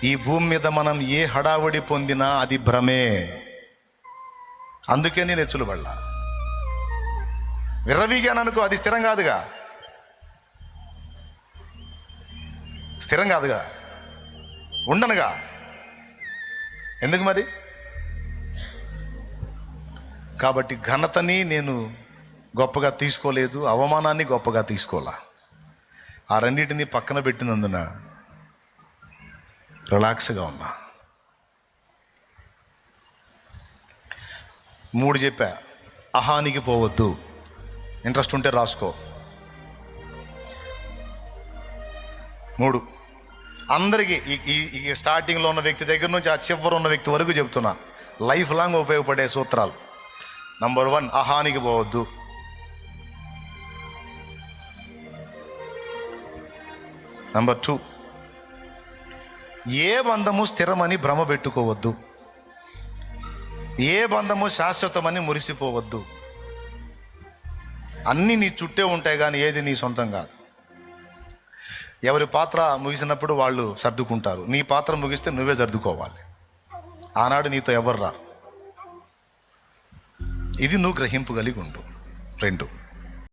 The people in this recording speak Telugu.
ఈ భూమి మీద మనం ఏ హడావుడి పొందినా అది భ్రమే. అందుకే నేను ఎచ్చులు పడలా. విర్రవీగాననుకో, అది స్థిరం కాదుగా, స్థిరం కాదుగా, ఉండనుగా. ఎందుకు మరి? కాబట్టి ఘనతని నేను గొప్పగా తీసుకోలేదు, అవమానాన్ని గొప్పగా తీసుకోలే. ఆ రెండింటిని పక్కన పెట్టినందున రిలాక్స్గా ఉన్నా. 3 చెప్పా. అహానికి పోవద్దు. ఇంట్రెస్ట్ ఉంటే రాసుకో. 3 అందరికీ, ఈ స్టార్టింగ్లో ఉన్న వ్యక్తి దగ్గర నుంచి ఆ చివరి ఉన్న వ్యక్తి వరకు చెప్తున్నా, లైఫ్ లాంగ్ ఉపయోగపడే సూత్రాలు. నంబర్ 1, అహానికి పోవద్దు. నంబర్ 2, ఏ బంధము స్థిరమని భ్రమ పెట్టుకోవద్దు. ఏ బంధము శాశ్వతమని మురిసిపోవద్దు. అన్నీ నీ చుట్టే ఉంటాయి కానీ ఏది నీ సొంతం కాదు. ఎవరి పాత్ర ముగిసినప్పుడు వాళ్ళు సర్దుకుంటారు. నీ పాత్ర ముగిస్తే నువ్వే సర్దుకోవాలి. ఆనాడు నీతో ఎవరు రారు. ఇది నువ్వు గ్రహింపు కలిగి ఉండు. 2,